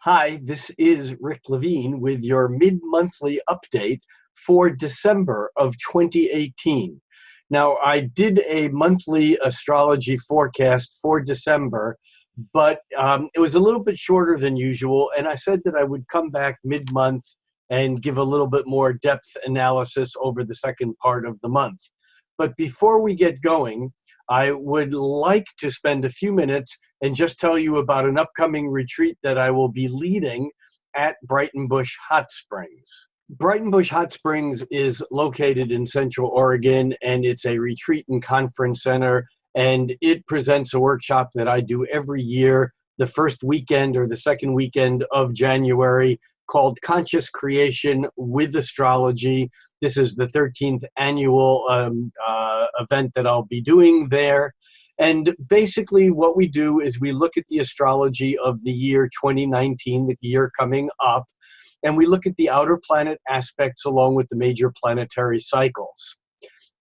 Hi, this is Rick Levine with your mid-monthly update for December of 2018. Now, I did a monthly astrology forecast for December, but it was a little bit shorter than usual, and I said that I would come back mid-month and give a little bit more depth analysis over the second part of the month. But before we get going, I would like to spend a few minutes and just tell you about an upcoming retreat that I will be leading at Brighton Bush Hot Springs. Brighton Bush Hot Springs is located in Central Oregon, and it's a retreat and conference center, and it presents a workshop that I do every year, the first weekend or the second weekend of January, called Conscious Creation with Astrology. This is the 13th annual event that I'll be doing there. And basically what we do is we look at the astrology of the year 2019, the year coming up, and we look at the outer planet aspects along with the major planetary cycles.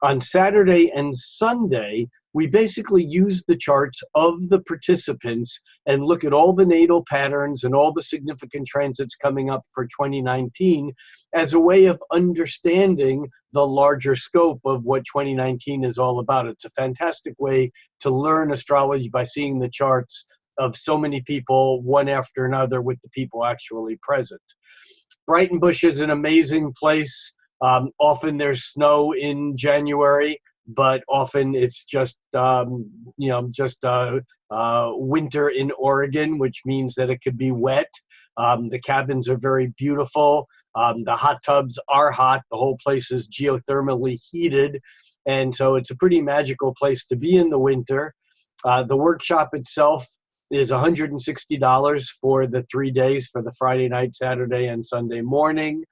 On Saturday and Sunday, we basically use the charts of the participants and look at all the natal patterns and all the significant transits coming up for 2019 as a way of understanding the larger scope of what 2019 is all about. It's a fantastic way to learn astrology by seeing the charts of so many people, one after another, with the people actually present. Brighton Bush is an amazing place. Often there's snow in January, but often it's just winter in Oregon, which means that it could be wet. The cabins are very beautiful. The hot tubs are hot. The whole place is geothermally heated, and so it's a pretty magical place to be in the winter. The workshop itself is $160 for the 3 days, for the Friday night, Saturday, and Sunday morning.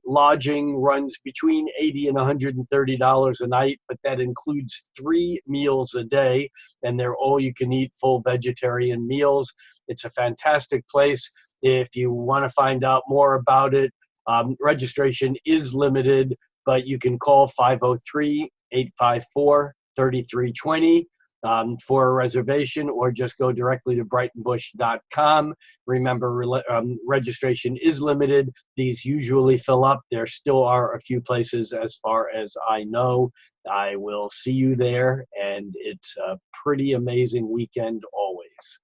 Lodging runs between $80 and $130 a night, but that includes 3 meals a day, and they're all-you-can-eat full vegetarian meals. It's a fantastic place. If you want to find out more about it, registration is limited, but you can call 503-854-3320. For a reservation, or just go directly to brightonbush.com. Remember, registration is limited. These usually fill up. There still are a few places as far as I know. I will see you there, and it's a pretty amazing weekend always.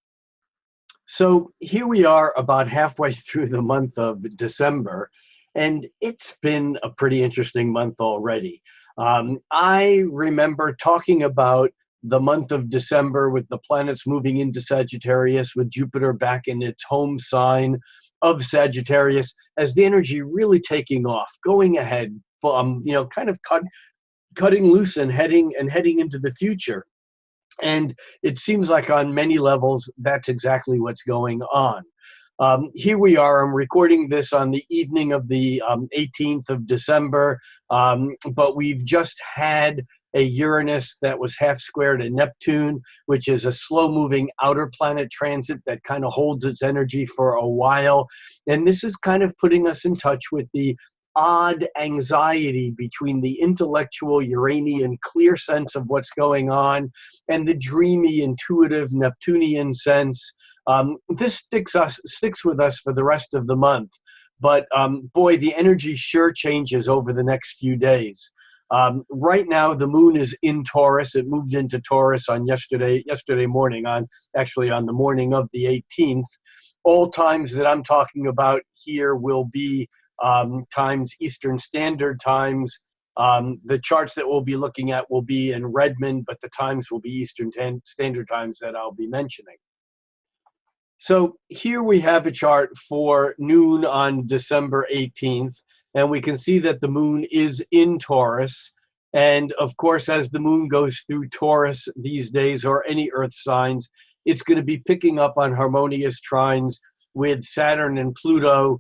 So here we are about halfway through the month of December, and it's been a pretty interesting month already. I remember talking about the month of December with the planets moving into Sagittarius, with Jupiter back in its home sign of Sagittarius, as the energy really taking off, going ahead, kind of cutting loose and heading into the future. And it seems like on many levels, that's exactly what's going on. Here we are. I'm recording this on the evening of the 18th of December, but we've just had a Uranus that was half square to Neptune, which is a slow-moving outer planet transit that kind of holds its energy for a while. And this is kind of putting us in touch with the odd anxiety between the intellectual Uranian clear sense of what's going on and the dreamy, intuitive Neptunian sense. This sticks with us for the rest of the month. But boy, the energy sure changes over the next few days. Right now, the moon is in Taurus. It moved into Taurus on yesterday morning, actually on the morning of the 18th. All times that I'm talking about here will be times Eastern Standard Times. The charts that we'll be looking at will be in Redmond, but the times will be Eastern Standard Times that I'll be mentioning. So here we have a chart for noon on December 18th. And we can see that the moon is in Taurus. And of course, as the moon goes through Taurus these days, or any earth signs, it's going to be picking up on harmonious trines with Saturn and Pluto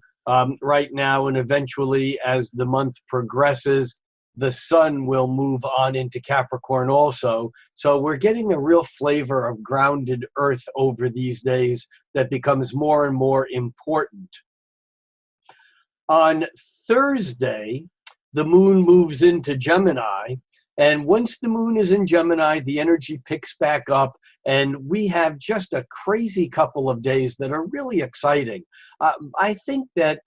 right now. And eventually, as the month progresses, the sun will move on into Capricorn also. So we're getting a real flavor of grounded earth over these days that becomes more and more important. On Thursday, the moon moves into Gemini, and once the moon is in Gemini, the energy picks back up, And we have just a crazy couple of days that are really exciting. I think that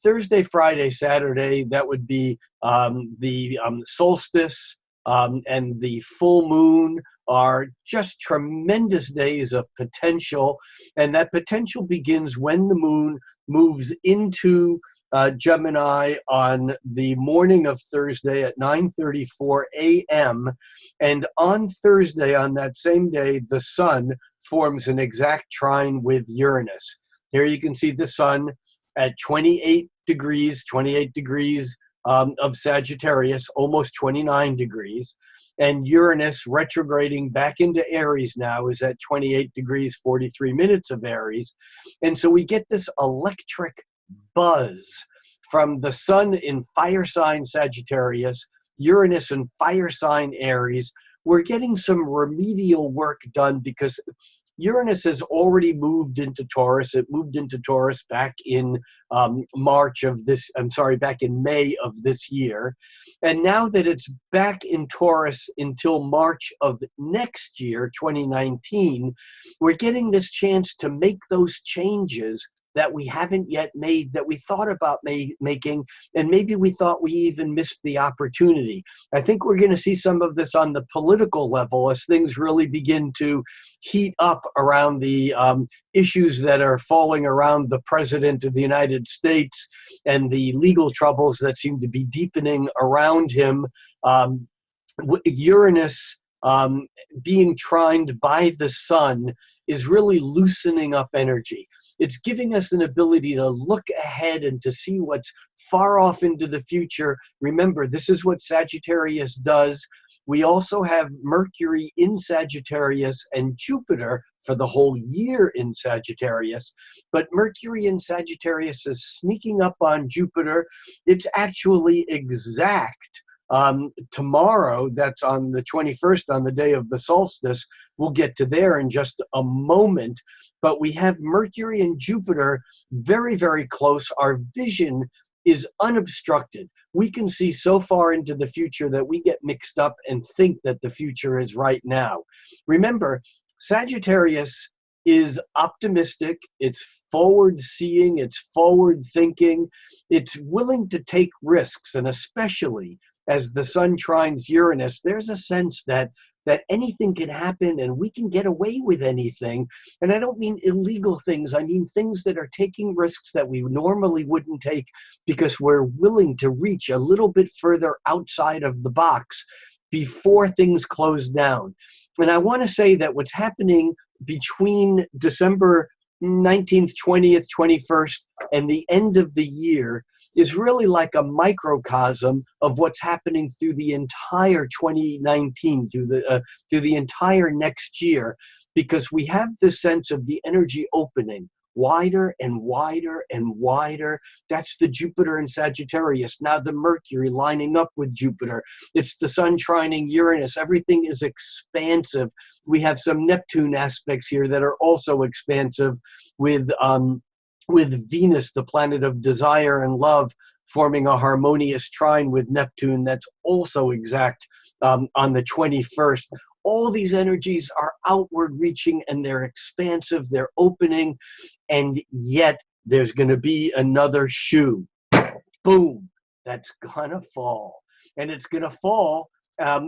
Thursday, Friday, Saturday, that would be the solstice and the full moon are just tremendous days of potential. And that potential begins when the moon moves into Gemini on the morning of Thursday at 9:34 a.m. And on Thursday, on that same day, the sun forms an exact trine with Uranus. Here you can see the sun at 28 degrees of Sagittarius, almost 29 degrees. And Uranus retrograding back into Aries now is at 28 degrees, 43 minutes of Aries. And so we get this electric buzz from the sun in fire sign Sagittarius, Uranus in fire sign Aries. We're getting some remedial work done because Uranus has already moved into Taurus. It moved into Taurus back in back in May of this year. And now that it's back in Taurus until March of next year, 2019, we're getting this chance to make those changes that we haven't yet made, that we thought about making, and maybe we thought we even missed the opportunity. I think we're going to see some of this on the political level as things really begin to heat up around the issues that are falling around the President of the United States and the legal troubles that seem to be deepening around him. Uranus being trined by the sun is really loosening up energy. It's giving us an ability to look ahead and to see what's far off into the future. Remember, this is what Sagittarius does. We also have Mercury in Sagittarius and Jupiter for the whole year in Sagittarius. But Mercury in Sagittarius is sneaking up on Jupiter. It's actually exact. Tomorrow, that's on the 21st, on the day of the solstice. We'll get to there in just a moment. But we have Mercury and Jupiter very, very close. Our vision is unobstructed. We can see so far into the future that we get mixed up and think that the future is right now. Remember, Sagittarius is optimistic, it's forward-seeing, it's forward-thinking, it's willing to take risks, and especially as the sun trines Uranus, there's a sense that anything can happen and we can get away with anything. And I don't mean illegal things. I mean things that are taking risks that we normally wouldn't take because we're willing to reach a little bit further outside of the box before things close down. And I want to say that what's happening between December 19th, 20th, 21st, and the end of the year is really like a microcosm of what's happening through the entire 2019, through the entire next year, because we have this sense of the energy opening wider and wider and wider. That's the Jupiter in Sagittarius. Now the Mercury lining up with Jupiter. It's the sun trining Uranus. Everything is expansive. We have some Neptune aspects here that are also expansive with Venus, the planet of desire and love, forming a harmonious trine with Neptune that's also exact on the 21st. All these energies are outward reaching and they're expansive, they're opening, and yet there's going to be another shoe. Boom, that's going to fall. And it's going to fall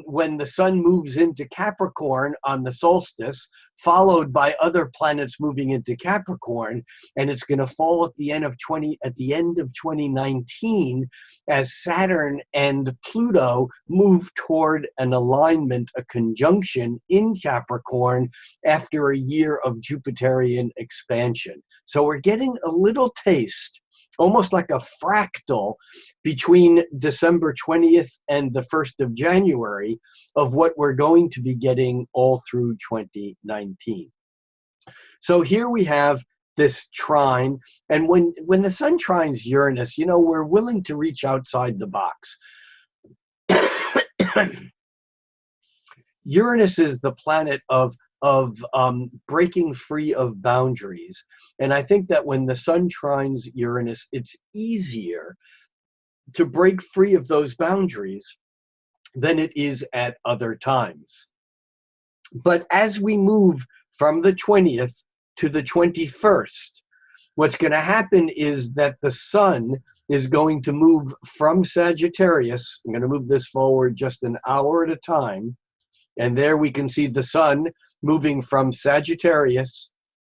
when the sun moves into Capricorn on the solstice, followed by other planets moving into Capricorn, and it's going to fall at the end of 2019 as Saturn and Pluto move toward an alignment, a conjunction in Capricorn after a year of Jupiterian expansion. So we're getting a little taste, almost like a fractal, between December 20th and the 1st of January of what we're going to be getting all through 2019. So here we have this trine, and when the sun trines Uranus, you know, we're willing to reach outside the box. Uranus is the planet of breaking free of boundaries. And I think that when the sun trines Uranus, it's easier to break free of those boundaries than it is at other times. But as we move from the 20th to the 21st, what's going to happen is that the sun is going to move from Sagittarius. I'm going to move this forward just an hour at a time. And there we can see the sun moving from Sagittarius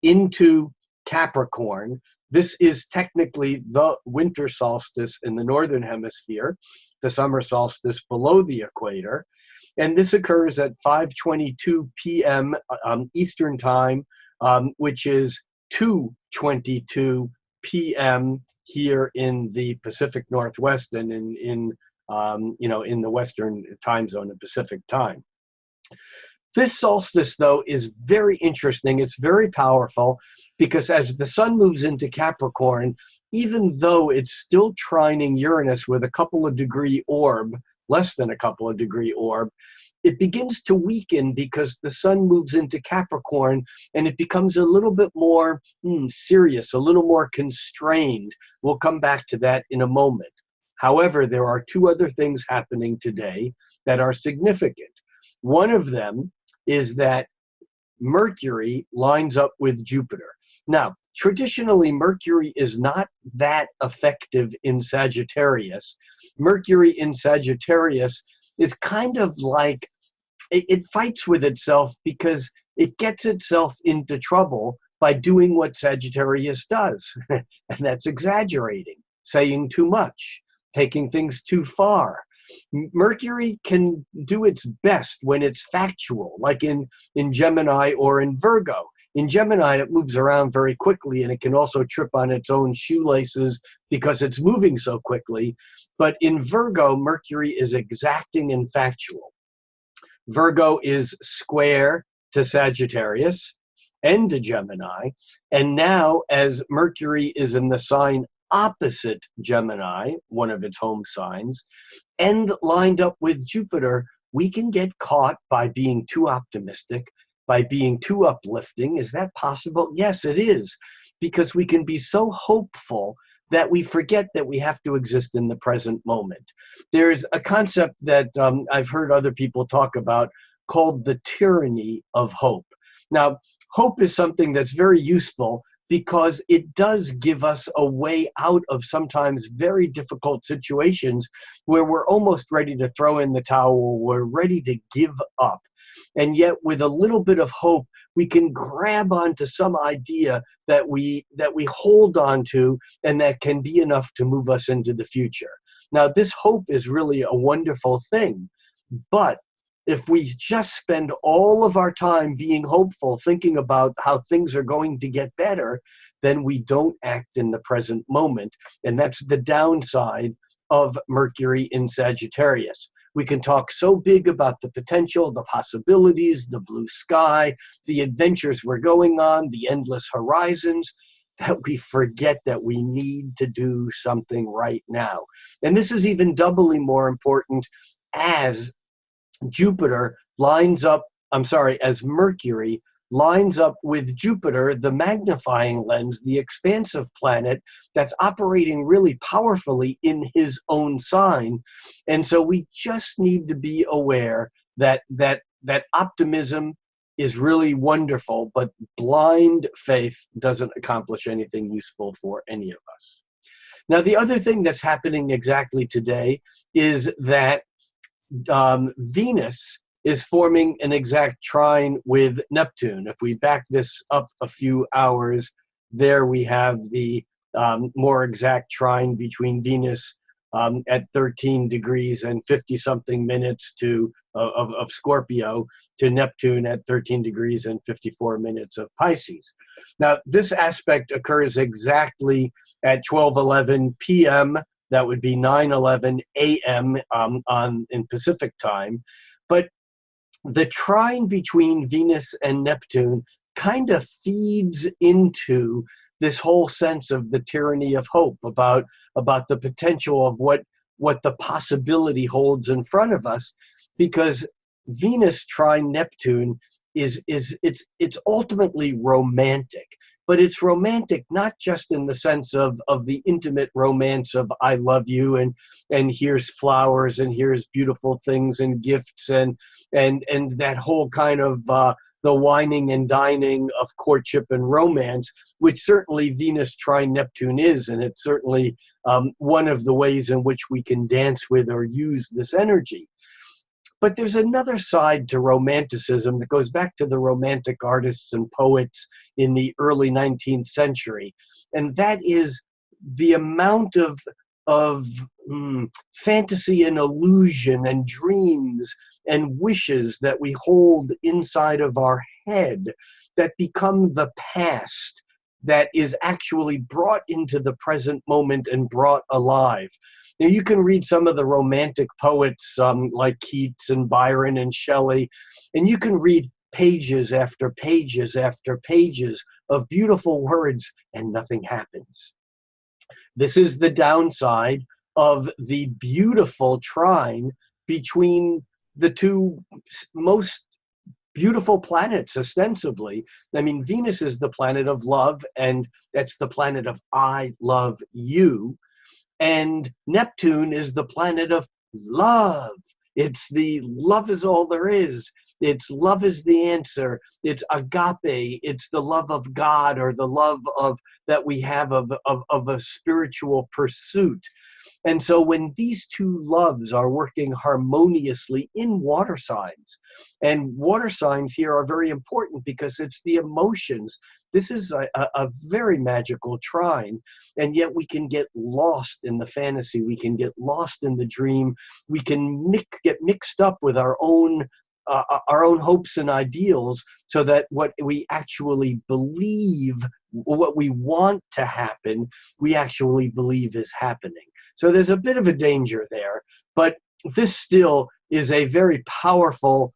into Capricorn. This is technically the winter solstice in the northern hemisphere, the summer solstice below the equator. And this occurs at 5:22 p.m. Eastern Time, which is 2:22 p.m. here in the Pacific Northwest and in the Western time zone of Pacific Time. This solstice, though, is very interesting. It's very powerful because as the sun moves into Capricorn, even though it's still trining Uranus with a couple of degree orb, less than a couple of degree orb, it begins to weaken because the sun moves into Capricorn and it becomes a little bit more serious, a little more constrained. We'll come back to that in a moment. However, there are two other things happening today that are significant. One of them is that Mercury lines up with Jupiter. Now, traditionally, Mercury is not that effective in Sagittarius. Mercury in Sagittarius is kind of like, it fights with itself because it gets itself into trouble by doing what Sagittarius does. And that's exaggerating, saying too much, taking things too far. Mercury can do its best when it's factual, like in Gemini or in Virgo. In Gemini, it moves around very quickly and it can also trip on its own shoelaces because it's moving so quickly. But in Virgo, Mercury is exacting and factual. Virgo is square to Sagittarius and to Gemini. And now, as Mercury is in the sign opposite Gemini, one of its home signs, and lined up with Jupiter, we can get caught by being too optimistic, by being too uplifting. Is that possible? Yes, it is, because we can be so hopeful that we forget that we have to exist in the present moment. There's a concept that I've heard other people talk about called the tyranny of hope. Now, hope is something that's very useful because it does give us a way out of sometimes very difficult situations where we're almost ready to throw in the towel, we're ready to give up. And yet with a little bit of hope, we can grab onto some idea that we hold on to and that can be enough to move us into the future. Now, this hope is really a wonderful thing, but if we just spend all of our time being hopeful, thinking about how things are going to get better, then we don't act in the present moment. And that's the downside of Mercury in Sagittarius. We can talk so big about the potential, the possibilities, the blue sky, the adventures we're going on, the endless horizons, that we forget that we need to do something right now. And this is even doubly more important as Jupiter lines up, as Mercury lines up with Jupiter, the magnifying lens, the expansive planet that's operating really powerfully in his own sign. And so we just need to be aware that optimism is really wonderful, but blind faith doesn't accomplish anything useful for any of us. Now, the other thing that's happening exactly today is that Venus is forming an exact trine with Neptune. If we back this up a few hours, there we have the more exact trine between Venus at 13 degrees and 50-something minutes of Scorpio to Neptune at 13 degrees and 54 minutes of Pisces. Now, this aspect occurs exactly at 12:11 p.m. That would be 9:11 a.m. In Pacific time. But the trine between Venus and Neptune kind of feeds into this whole sense of the tyranny of hope, about the potential of what the possibility holds in front of us, because Venus trine Neptune it's ultimately romantic. but it's romantic not just in the sense of the intimate romance of I love you and here's flowers and here's beautiful things and gifts and that whole kind of the wining and dining of courtship and romance, which certainly Venus trine Neptune is, and it's certainly one of the ways in which we can dance with or use this energy. But there's another side to romanticism that goes back to the romantic artists and poets in the early 19th century, and that is the amount of fantasy and illusion and dreams and wishes that we hold inside of our head that become the past, that is actually brought into the present moment and brought alive. Now, you can read some of the romantic poets like Keats and Byron and Shelley, and you can read pages after pages after pages of beautiful words, and nothing happens. This is the downside of the beautiful trine between the two most beautiful planets, ostensibly. I mean, Venus is the planet of love, and that's the planet of I love you. And Neptune is the planet of love. It's the love is all there is. It's love is the answer. It's agape. It's the love of God, or the love of that we have of a spiritual pursuit. And so when these two loves are working harmoniously in water signs, and water signs here are very important because it's the emotions. This is a very magical trine, and yet we can get lost in the fantasy. We can get lost in the dream. We can get mixed up with our own hopes and ideals, so that what we actually believe, what we want to happen, we actually believe is happening. So there's a bit of a danger there, but this still is a very powerful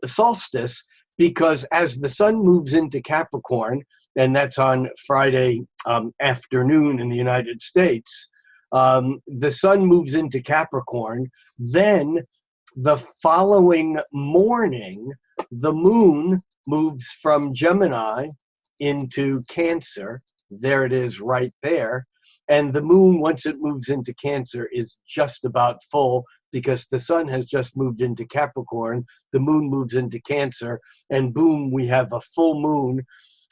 solstice, because as the sun moves into Capricorn, and that's on Friday afternoon in the United States, the sun moves into Capricorn, then the following morning, the moon moves from Gemini into Cancer. There it is right there. And the moon, once it moves into Cancer, is just about full, because the sun has just moved into Capricorn. The moon moves into Cancer, and boom, we have a full moon.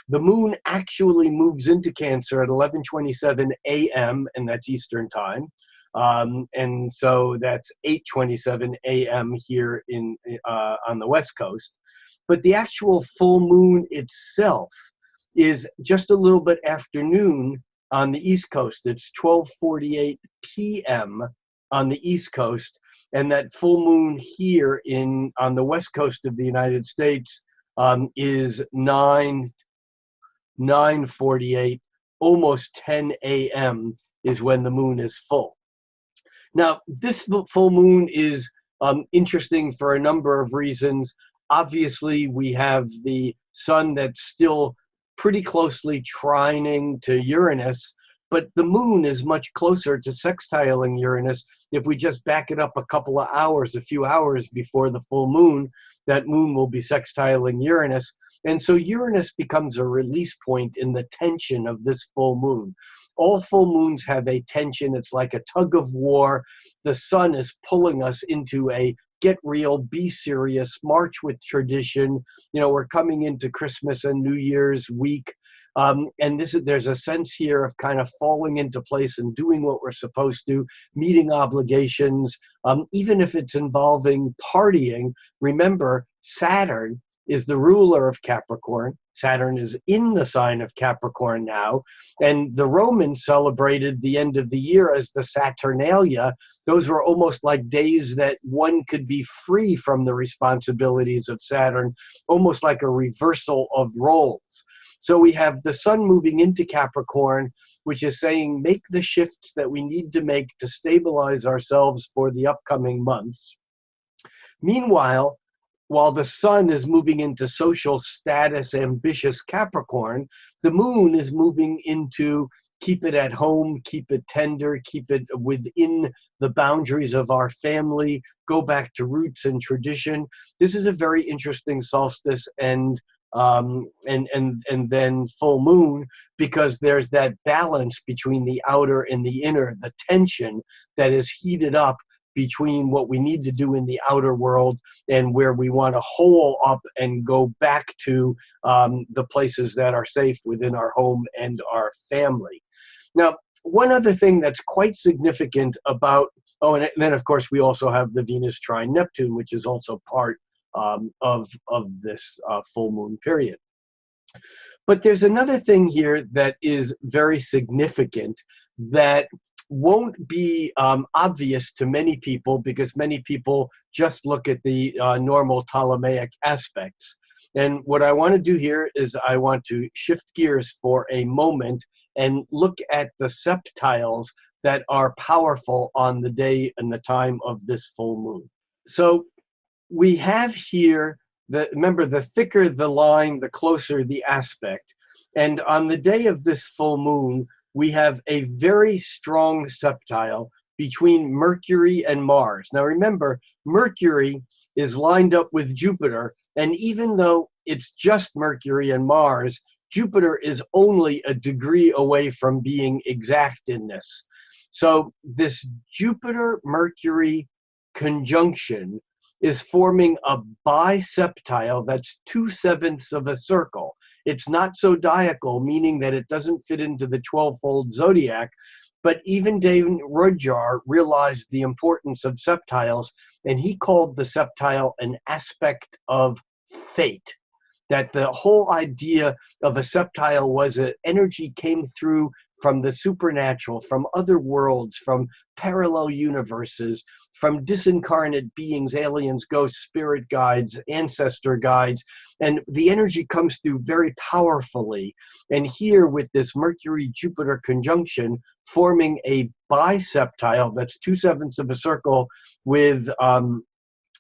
The moon actually moves into Cancer at 11:27 a.m., and that's Eastern time. And so that's 8:27 a.m. here on the West Coast. But the actual full moon itself is just a little bit afternoon on the East Coast. It's 12:48 p.m. on the East Coast, and that full moon here on the West Coast of the United States is 9:48, almost 10 a.m. is when the moon is full. Now, this full moon is interesting for a number of reasons. Obviously, we have the sun that's still pretty closely trining to Uranus, but the moon is much closer to sextiling Uranus. If we just back it up a couple of hours, a few hours before the full moon, that moon will be sextiling Uranus. And so Uranus becomes a release point in the tension of this full moon. All full moons have a tension. It's like a tug of war. The sun is pulling us into a get real, be serious, march with tradition. You know, we're coming into Christmas and New Year's week. And there's a sense here of kind of falling into place and doing what we're supposed to, meeting obligations, even if it's involving partying. Remember, Saturn is the ruler of Capricorn. Saturn is in the sign of Capricorn now, and the Romans celebrated the end of the year as the Saturnalia. Those were almost like days that one could be free from the responsibilities of Saturn, almost like a reversal of roles. So we have the sun moving into Capricorn, which is saying make the shifts that we need to make to stabilize ourselves for the upcoming months. Meanwhile, while the sun is moving into social status, ambitious Capricorn, the moon is moving into keep it at home, keep it tender, keep it within the boundaries of our family, go back to roots and tradition. This is a very interesting solstice, and and then full moon, because there's that balance between the outer and the inner, the tension that is heated up between what we need to do in the outer world and where we want to hole up and go back to the places that are safe within our home and our family. Now, one other thing that's quite significant about, oh, and then of course we also have the Venus trine Neptune, which is also part of this full moon period. But there's another thing here that is very significant that won't be obvious to many people, because many people just look at the normal Ptolemaic aspects. And what I want to do here is I want to shift gears for a moment and look at the sceptiles that are powerful on the day and the time of this full moon. So we have here, remember, the thicker the line, the closer the aspect. And on the day of this full moon, we have a very strong sceptile between Mercury and Mars. Now remember, Mercury is lined up with Jupiter, and even though it's just Mercury and Mars, Jupiter is only a degree away from being exact in this. So this Jupiter-Mercury conjunction is forming a biseptile that's 2/7 of a circle. It's not zodiacal, meaning that it doesn't fit into the 12-fold zodiac, but even David Rudyard realized the importance of sceptiles, and he called the sceptile an aspect of fate. That the whole idea of a sceptile was that energy came through from the supernatural, from other worlds, from parallel universes, from disincarnate beings, aliens, ghosts, spirit guides, ancestor guides, and the energy comes through very powerfully. And here with this Mercury-Jupiter conjunction forming a biseptile that's 2/7 of a circle with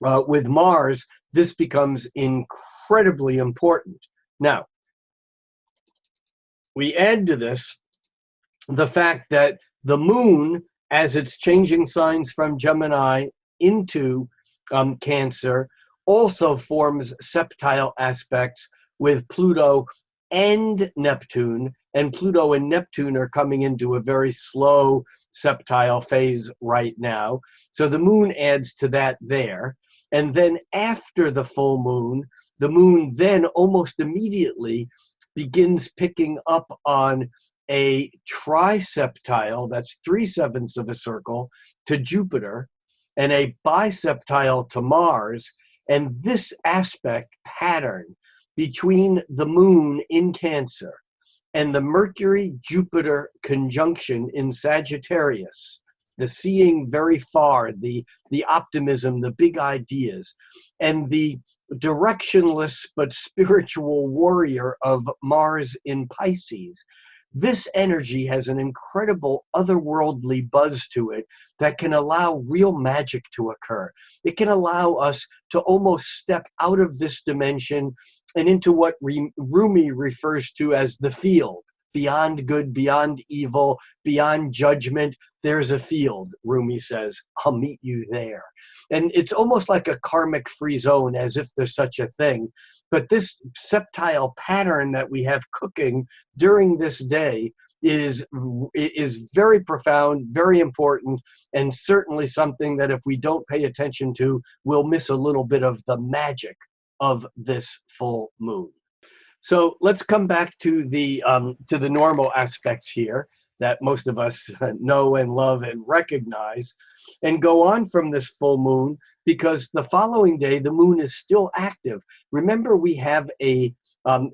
Mars, this becomes incredibly important. Now, we add to this the fact that the moon, as it's changing signs from Gemini into Cancer, also forms sceptile aspects with Pluto and Neptune, and Pluto and Neptune are coming into a very slow sceptile phase right now. So the moon adds to that there. And then after the full moon, the moon then almost immediately begins picking up on a triseptile, that's 3/7 of a circle, to Jupiter, and a biseptile to Mars. And this aspect pattern between the moon in Cancer and the Mercury-Jupiter conjunction in Sagittarius, the seeing very far, the optimism, the big ideas, and the directionless but spiritual warrior of Mars in Pisces, this energy has an incredible otherworldly buzz to it that can allow real magic to occur. It can allow us to almost step out of this dimension and into what Rumi refers to as the field. Beyond good, beyond evil, beyond judgment, there's a field, Rumi says. I'll meet you there. And it's almost like a karmic free zone, as if there's such a thing. But this sceptile pattern that we have cooking during this day is very profound, very important, and certainly something that if we don't pay attention to, we'll miss a little bit of the magic of this full moon. So let's come back to the normal aspects here that most of us know and love and recognize, and go on from this full moon, because the following day the moon is still active. Remember, we have a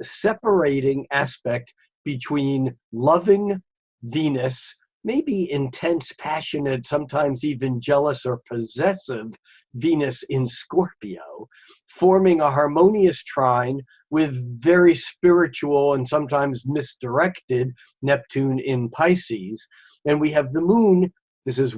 separating aspect between loving Venus, maybe intense, passionate, sometimes even jealous or possessive Venus in Scorpio, forming a harmonious trine with very spiritual and sometimes misdirected Neptune in Pisces. And we have the moon, this is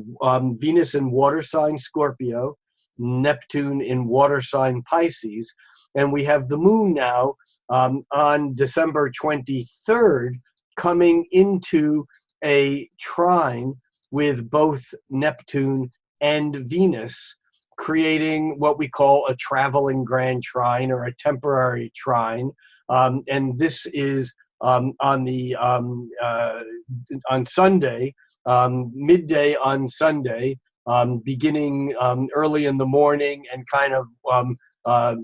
Venus in water sign Scorpio, Neptune in water sign Pisces, and we have the moon now on December 23rd coming into a trine with both Neptune and Venus, creating what we call a traveling grand trine or a temporary trine. And this is on Sunday, midday on Sunday, beginning early in the morning and kind of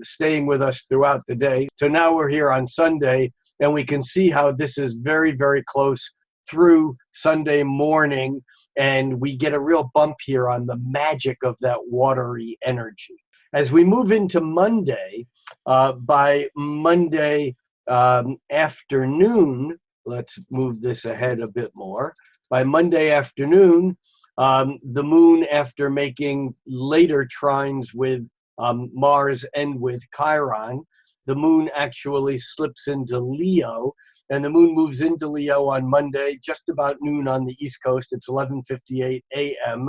staying with us throughout the day. So now we're here on Sunday, and we can see how this is very, very close through Sunday morning, and we get a real bump here on the magic of that watery energy. As we move into Monday, by Monday afternoon, let's move this ahead a bit more. By Monday afternoon, the moon, after making later trines with Mars and with Chiron, the moon actually slips into Leo, and the moon moves into Leo on Monday, just about noon on the East Coast. It's 11:58 a.m.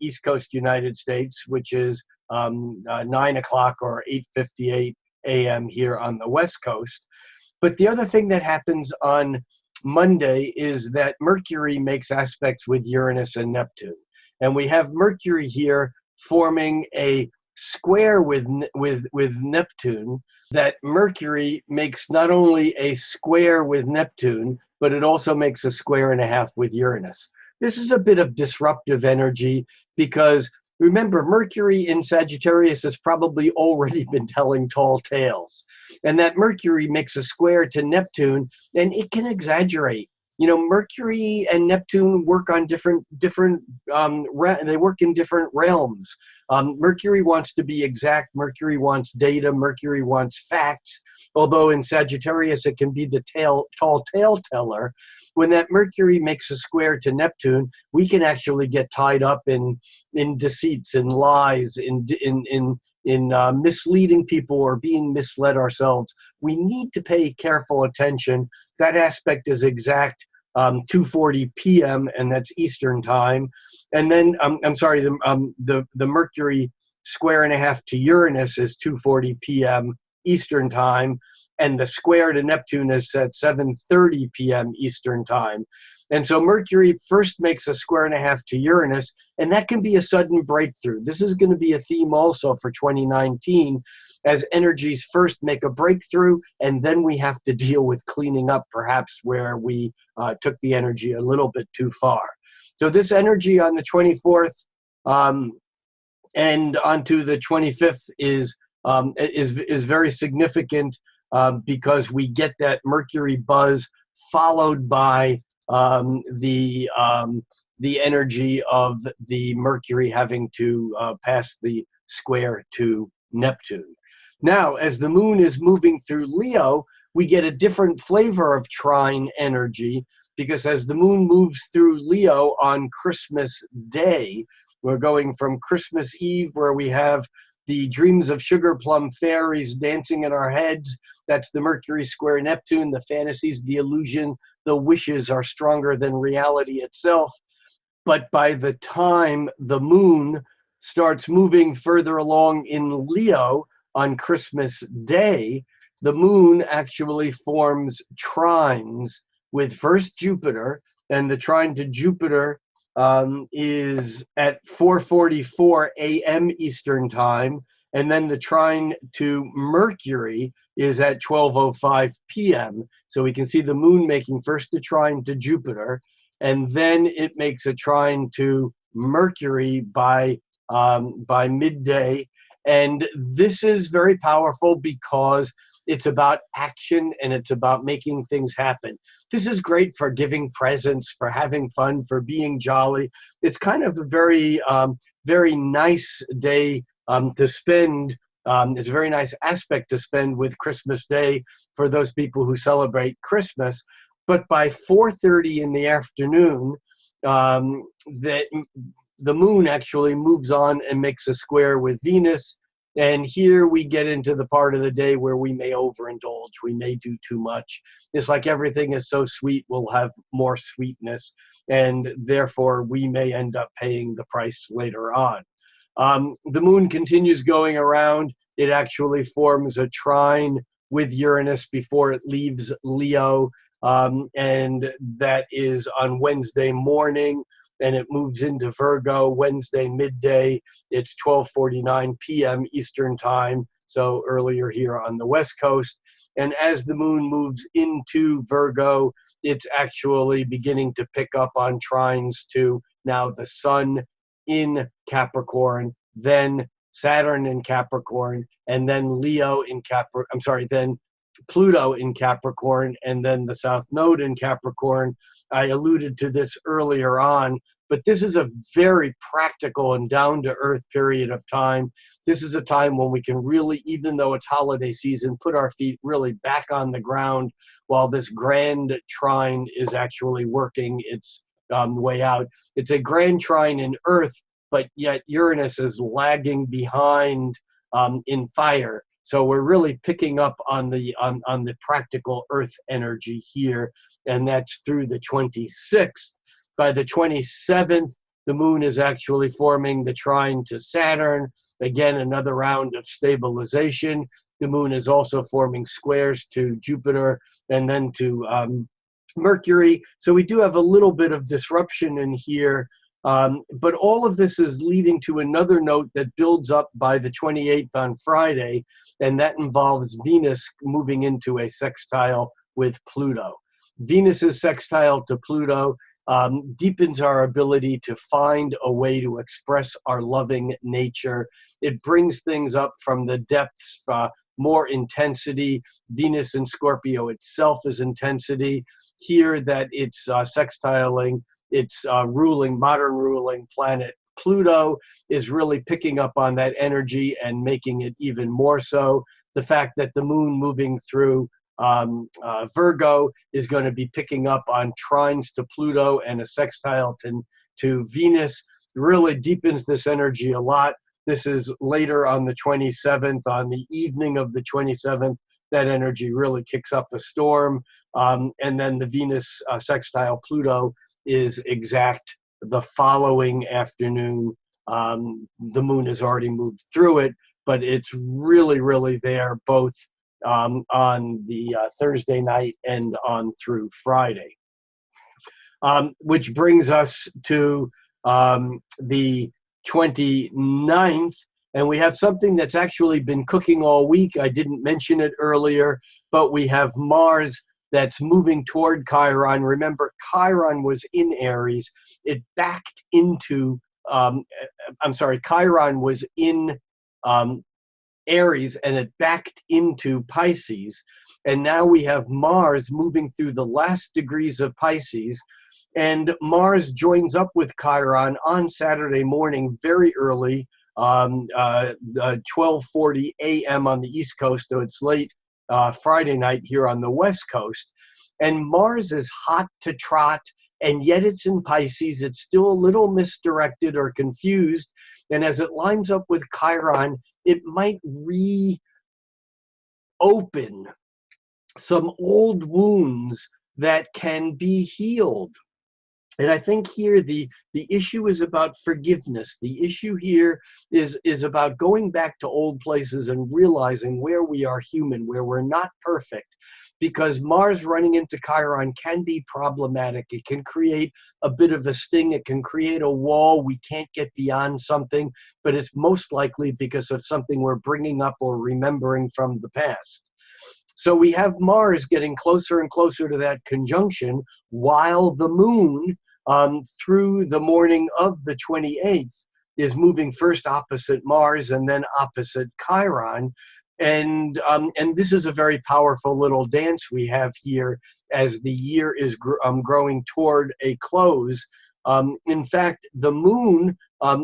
East Coast United States, which is 9 o'clock or 8:58 a.m. here on the West Coast. But the other thing that happens on Monday is that Mercury makes aspects with Uranus and Neptune. And we have Mercury here forming a square with Neptune. That Mercury makes not only a square with Neptune, but it also makes a square and a half with Uranus. This is a bit of disruptive energy because remember, Mercury in Sagittarius has probably already been telling tall tales. And that Mercury makes a square to Neptune, and it can exaggerate. You know, Mercury and Neptune work on they work in different realms. Mercury wants to be exact. Mercury wants data. Mercury wants facts. Although in Sagittarius, it can be the tall tale teller. When that Mercury makes a square to Neptune, we can actually get tied up in deceits, in lies, in misleading people or being misled ourselves. We need to pay careful attention. That aspect is exact 2:40 p.m. and that's Eastern time. And then the Mercury square and a half to Uranus is 2:40 p.m. Eastern time, and the square to Neptune is at 7:30 p.m. Eastern time. And so Mercury first makes a square and a half to Uranus, and that can be a sudden breakthrough. This is going to be a theme also for 2019, as energies first make a breakthrough, and then we have to deal with cleaning up perhaps where we took the energy a little bit too far. So this energy on the 24th and onto the 25th is very significant because we get that Mercury buzz followed by the energy of the Mercury having to pass the square to Neptune. Now, as the moon is moving through Leo, we get a different flavor of trine energy, because as the moon moves through Leo on Christmas Day, we're going from Christmas Eve, where we have the dreams of sugar plum fairies dancing in our heads. That's the Mercury square Neptune, the fantasies, the illusion, the wishes are stronger than reality itself. But by the time the moon starts moving further along in Leo on Christmas Day, the moon actually forms trines with first Jupiter, and the trine to Jupiter is at 4:44 a.m. Eastern time, and then the trine to Mercury is at 12:05 p.m. So we can see the moon making first a trine to Jupiter, and then it makes a trine to Mercury by midday. And this is very powerful because it's about action and it's about making things happen. This is great for giving presents, for having fun, for being jolly. It's kind of a very, very nice day to spend. It's a very nice aspect to spend with Christmas Day for those people who celebrate Christmas. But by 4:30 in the afternoon, the moon actually moves on and makes a square with Venus. And here we get into the part of the day where we may overindulge. We may do too much. It's like everything is so sweet, we'll have more sweetness. And therefore, we may end up paying the price later on. The moon continues going around. It actually forms a trine with Uranus before it leaves Leo. And that is on Wednesday morning. and it moves into Virgo Wednesday midday. It's 12:49 p.m. Eastern time, so earlier here on the West Coast. And as the moon moves into Virgo, it's actually beginning to pick up on trines to now the sun in Capricorn, then Saturn in Capricorn, and then Leo in Capricorn. I'm sorry, then Pluto in Capricorn, and then the South Node in Capricorn. I alluded to this earlier on, but this is a very practical and down-to-earth period of time. This is a time when we can really, even though it's holiday season, put our feet really back on the ground while this grand trine is actually working its way out. It's a grand trine in Earth, but yet Uranus is lagging behind in fire. So we're really picking up on the practical Earth energy here, and that's through the 26th. By the 27th, the moon is actually forming the trine to Saturn. Again, another round of stabilization. The moon is also forming squares to Jupiter and then to Mercury. So we do have a little bit of disruption in here. But all of this is leading to another note that builds up by the 28th on Friday, and that involves Venus moving into a sextile with Pluto. Venus's sextile to Pluto deepens our ability to find a way to express our loving nature. It brings things up from the depths, more intensity. Venus in Scorpio itself is intensity. Here that it's sextiling its modern ruling planet Pluto is really picking up on that energy and making it even more so. The fact that the moon moving through Virgo is going to be picking up on trines to Pluto and a sextile to Venus really deepens this energy a lot. This is later on the 27th, on the evening of the 27th, that energy really kicks up a storm. And then the Venus sextile Pluto is exact the following afternoon. The moon has already moved through it, but it's really, really there both on the Thursday night and on through Friday. Which brings us to the 29th, and we have something that's actually been cooking all week. I didn't mention it earlier, but we have Mars that's moving toward Chiron. Remember, Chiron was in Aries. It backed into, Chiron was in Aries, and it backed into Pisces. And now we have Mars moving through the last degrees of Pisces. And Mars joins up with Chiron on Saturday morning, very early, 12:40 a.m. on the East Coast, so it's late Friday night here on the West Coast. And Mars is hot to trot, and yet it's in Pisces. It's still a little misdirected or confused. And as it lines up with Chiron, it might reopen some old wounds that can be healed. And I think here the issue is about forgiveness. The issue here is about going back to old places and realizing where we are human, where we're not perfect. Because Mars running into Chiron can be problematic. It can create a bit of a sting. It can create a wall. We can't get beyond something, but it's most likely because of something we're bringing up or remembering from the past. So we have Mars getting closer and closer to that conjunction, while the moon through the morning of the 28th is moving first opposite Mars and then opposite Chiron. And this is a very powerful little dance we have here as the year is growing toward a close. In fact, the moon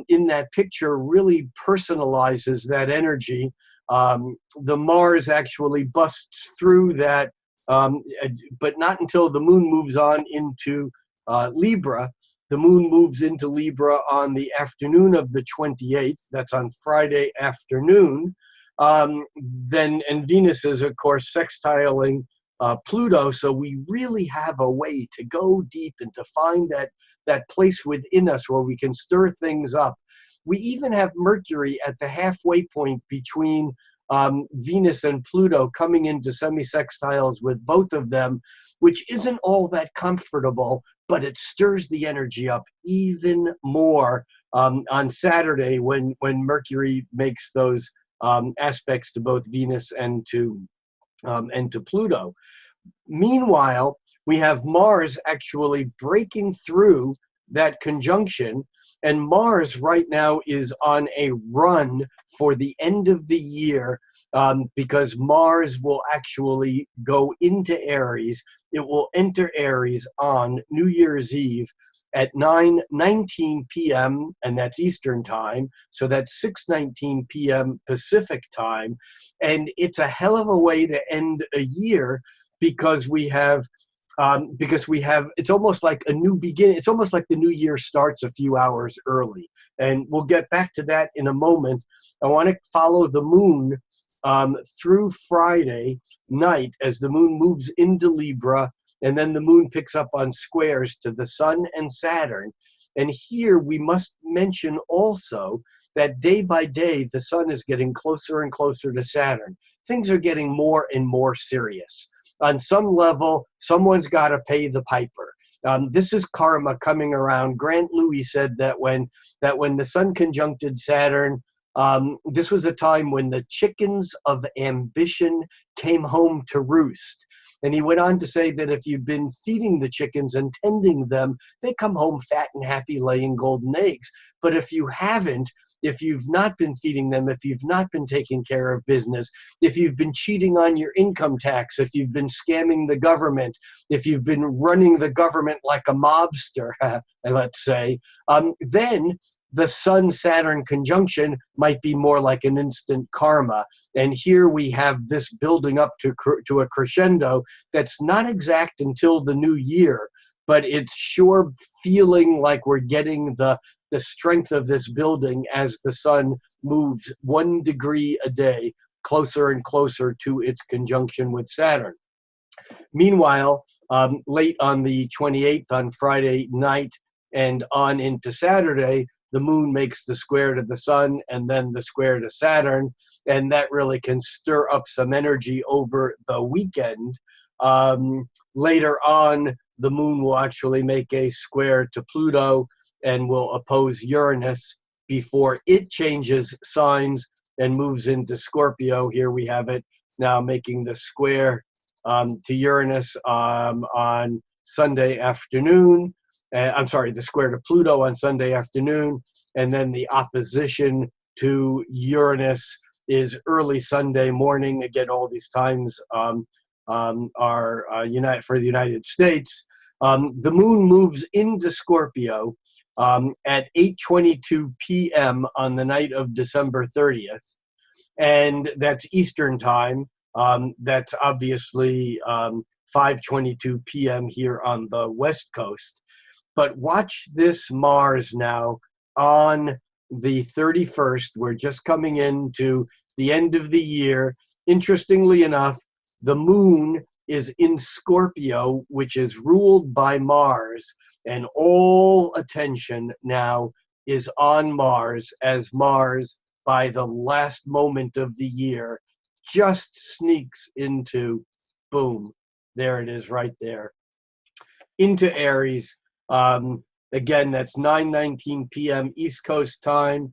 in that picture really personalizes that energy. The Mars actually busts through that, but not until the moon moves on into Libra. The moon moves into Libra on the afternoon of the 28th. That's on Friday afternoon. And Venus is, of course, sextiling Pluto. So we really have a way to go deep and to find that place within us where we can stir things up. We even have Mercury at the halfway point between Venus and Pluto, coming into semi-sextiles with both of them, which isn't all that comfortable, but it stirs the energy up even more on Saturday when Mercury makes those aspects to both Venus and to Pluto. Meanwhile, we have Mars actually breaking through that conjunction, and Mars right now is on a run for the end of the year because Mars will actually go into Aries. It will enter Aries on New Year's Eve at 9:19 p.m., and that's Eastern time, so that's 6:19 p.m. Pacific time, and it's a hell of a way to end a year because we have it's almost like a new beginning. It's almost like the new year starts a few hours early, and we'll get back to that in a moment. I want to follow the moon through Friday night as the moon moves into Libra, and then the moon picks up on squares to the Sun and Saturn. And here we must mention also that day by day, the Sun is getting closer and closer to Saturn. Things are getting more and more serious. On some level, someone's got to pay the piper. This is karma coming around. Grant Louis said that when the Sun conjuncted Saturn, this was a time when the chickens of ambition came home to roost. And he went on to say that if you've been feeding the chickens and tending them, they come home fat and happy, laying golden eggs. But if you haven't, if you've not been feeding them, if you've not been taking care of business, if you've been cheating on your income tax, if you've been scamming the government, if you've been running the government like a mobster, let's say, then the Sun-Saturn conjunction might be more like an instant karma. And here we have this building up to a crescendo that's not exact until the new year, but it's sure feeling like we're getting the strength of this building as the Sun moves 1 degree a day closer and closer to its conjunction with Saturn. Meanwhile, late on the 28th, on Friday night and on into Saturday, the moon makes the square to the Sun and then the square to Saturn, and that really can stir up some energy over the weekend. Later on, the moon will actually make a square to Pluto and will oppose Uranus before it changes signs and moves into Scorpio. Here we have it now making the square to Uranus on Sunday afternoon. The square to Pluto on Sunday afternoon, and then the opposition to Uranus is early Sunday morning. Again, all these times are for the United States. The moon moves into Scorpio at 8:22 p.m. on the night of December 30th, and that's Eastern time. That's obviously 5:22 p.m. here on the West Coast. But watch this Mars now on the 31st. We're just coming into the end of the year. Interestingly enough, the moon is in Scorpio, which is ruled by Mars, and all attention now is on Mars, as Mars, by the last moment of the year, just sneaks into, boom, there it is right there, into Aries. Again, that's 9:19 p.m. East Coast time.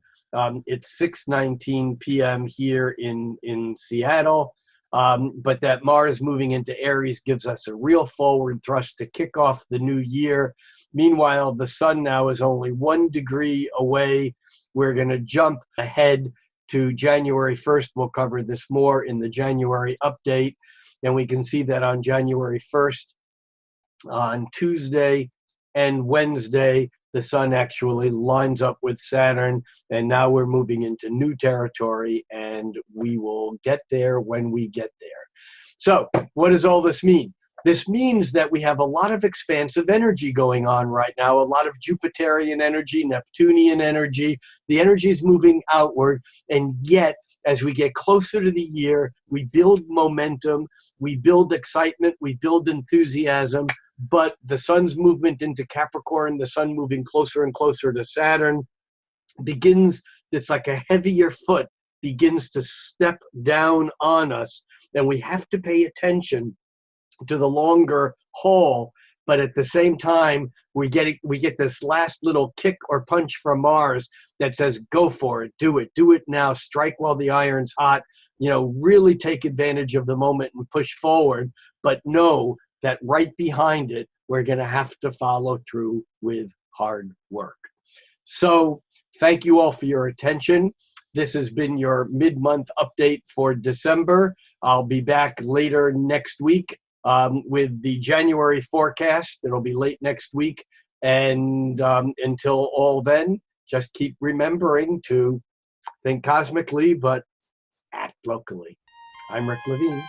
It's 6:19 p.m. here in Seattle. But that Mars moving into Aries gives us a real forward thrust to kick off the new year. Meanwhile, the Sun now is only 1 degree away. We're going to jump ahead to January 1st. We'll cover this more in the January update. And we can see that on January 1st, on Tuesday and Wednesday, the Sun actually lines up with Saturn, and now we're moving into new territory, and we will get there when we get there. So what does all this mean? This means that we have a lot of expansive energy going on right now, a lot of Jupiterian energy, Neptunian energy. The energy is moving outward, and yet as we get closer to the year, we build momentum, we build excitement, we build enthusiasm. But the Sun's movement into Capricorn, the Sun moving closer and closer to Saturn, begins, it's like a heavier foot begins to step down on us, and we have to pay attention to the longer haul but at the same time, we get this last little kick or punch from Mars that says, go for it, do it now, strike while the iron's hot, really take advantage of the moment and push forward, but know that right behind it, we're going to have to follow through with hard work. So thank you all for your attention. This has been your mid-month update for December. I'll be back later next week with the January forecast. It'll be late next week. And until all then, just keep remembering to think cosmically, but act locally. I'm Rick Levine.